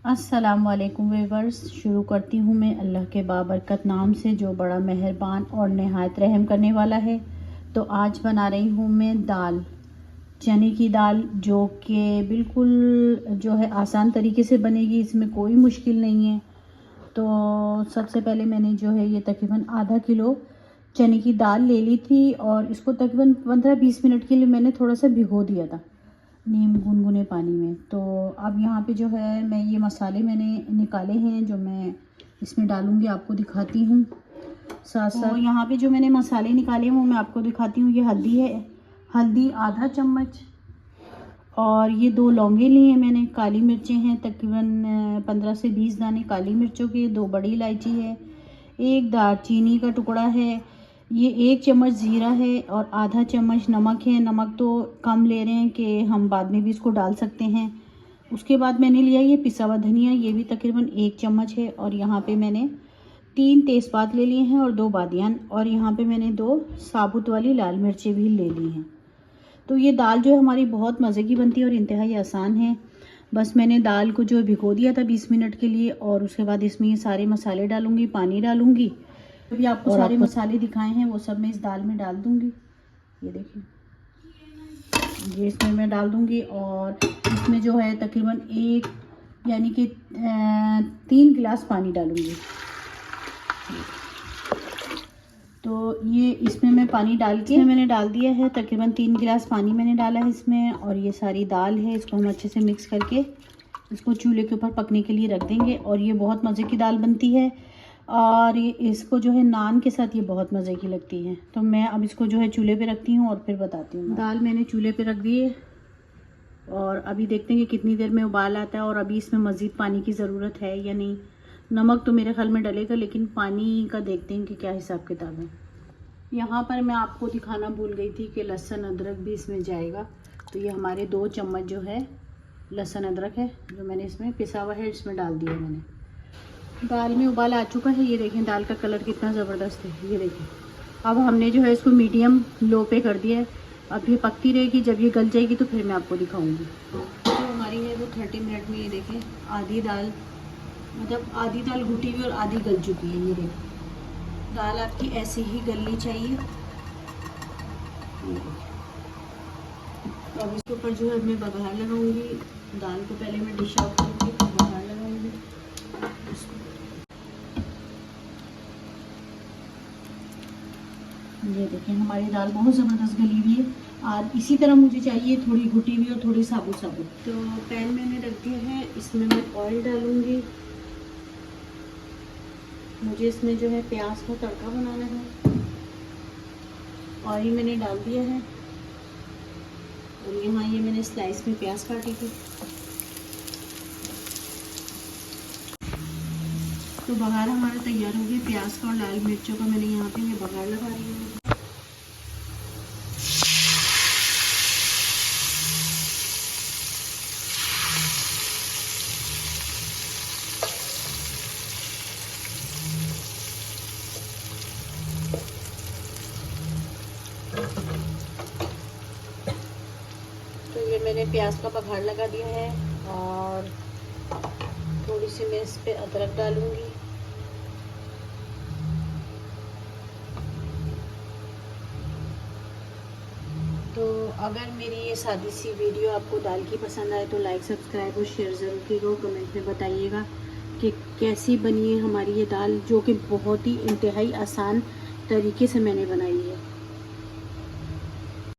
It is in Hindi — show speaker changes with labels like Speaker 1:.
Speaker 1: अस्सलाम वालेकुम व्यूअर्स। शुरू करती हूँ मैं अल्लाह के बाबरकत नाम से जो बड़ा मेहरबान और नहायत रहम करने वाला है। तो आज बना रही हूँ मैं दाल, चने की दाल, जो कि बिल्कुल जो है आसान तरीके से बनेगी, इसमें कोई मुश्किल नहीं है। तो सबसे पहले मैंने जो है ये तकरीबन आधा किलो चने की दाल ले ली थी और इसको तकरीबन 15-20 मिनट के लिए मैंने थोड़ा सा भिगो दिया था नीम गुनगुने पानी में। तो अब यहाँ पे जो है मैं ये मसाले मैंने निकाले हैं जो मैं इसमें डालूँगी, आपको दिखाती हूँ साथ साथ। तो यहाँ पे जो मैंने मसाले निकाले हैं वो मैं आपको दिखाती हूँ। ये हल्दी है, हल्दी आधा चम्मच, और ये 2 लौंगे लिए हैं मैंने। काली मिर्चें हैं तकरीबन 15 से 20 दाने काली मिर्चों के, 2 बड़ी इलायची है, 1 दालचीनी का टुकड़ा है, ये 1 चम्मच ज़ीरा है और आधा चम्मच नमक है। नमक तो कम ले रहे हैं कि हम बाद में भी इसको डाल सकते हैं। उसके बाद मैंने लिया ये पिसा हुआ धनिया, ये भी तकरीबन 1 चम्मच है। और यहाँ पे मैंने 3 तेज़पात ले लिए हैं और 2 बादियान, और यहाँ पे मैंने 2 साबुत वाली लाल मिर्चें भी ले ली हैं। तो ये दाल जो है हमारी बहुत मज़े की बनती है और इंतहाई आसान है। बस मैंने दाल को जो भिगो दिया था 20 मिनट के लिए, और उसके बाद इसमें ये सारे मसाले डालूँगी, पानी डालूँगी। अभी आपको सारे मसाले दिखाए हैं वो सब मैं इस दाल में डाल दूँगी। ये देखिए, ये इसमें मैं डाल दूँगी। और इसमें जो है तकरीबन 1 यानी कि 3 गिलास पानी डालूँगी। तो ये इसमें मैं पानी डाल के मैंने डाल दिया है, तकरीबन 3 गिलास पानी मैंने डाला है इसमें। और ये सारी दाल है, इसको हम अच्छे से मिक्स करके इसको चूल्हे के ऊपर पकने के लिए रख देंगे। और ये बहुत मज़े की दाल बनती है और ये इसको जो है नान के साथ ये बहुत मज़े की लगती है। तो मैं अब इसको जो है चूल्हे पे रखती हूँ और फिर बताती हूँ। दाल मैंने चूल्हे पे रख दी है और अभी देखते हैं कि कितनी देर में उबाल आता है और अभी इसमें मज़ीद पानी की ज़रूरत है या नहीं। नमक तो मेरे ख्याल में डलेगा, लेकिन पानी का देखते हैं कि क्या हिसाब किताब है। यहाँ पर मैं आपको दिखाना भूल गई थी कि लहसुन अदरक भी इसमें जाएगा। तो ये हमारे 2 चम्मच जो है लहसुन अदरक है जो मैंने इसमें पिसा हुआ है, इसमें डाल दिया मैंने। दाल में उबाल आ चुका है, ये देखें दाल का कलर कितना ज़बरदस्त है, ये देखें। अब हमने जो है इसको मीडियम लो पे कर दिया है। अब ये पकती रहेगी, जब ये गल जाएगी तो फिर मैं आपको दिखाऊंगी। तो हमारी है वो 30 मिनट में, ये देखें आधी दाल, मतलब आधी दाल घुटी हुई और आधी गल चुकी है। ये देखें दाल आपकी ऐसे ही गलनी चाहिए। तो अब इसके ऊपर जो है मैं बघार लगाऊंगी। दाल को पहले मैं डिश आउट करूँगी, फिर बघार लगाऊंगी। ये देखें हमारी दाल बहुत ज़बरदस्त गली हुई है और इसी तरह मुझे चाहिए, थोड़ी घुटी हुई और थोड़ी साबुत साबुत। तो पैन मैंने रख दिया है, इसमें मैं ऑयल डालूँगी। मुझे इसमें जो है प्याज का तड़का बनाना है। ऑयल मैंने डाल दिया है और यहाँ ये मैंने स्लाइस में प्याज काटी थी। तो बघार हमारा तैयार हो गया प्याज का और लाल मिर्चों का। मैंने यहाँ पे ये बघार लगा रही हूँ। तो ये मैंने प्याज का बघार लगा दिया है और थोड़ी सी मैं इस पे अदरक डालूंगी। तो अगर मेरी ये सादी सी वीडियो आपको दाल की पसंद आए तो लाइक, सब्सक्राइब और शेयर ज़रूर कीजिएगा। कमेंट में बताइएगा कि कैसी बनी है हमारी ये दाल, जो कि बहुत ही इंतहाई आसान तरीके से मैंने बनाई है।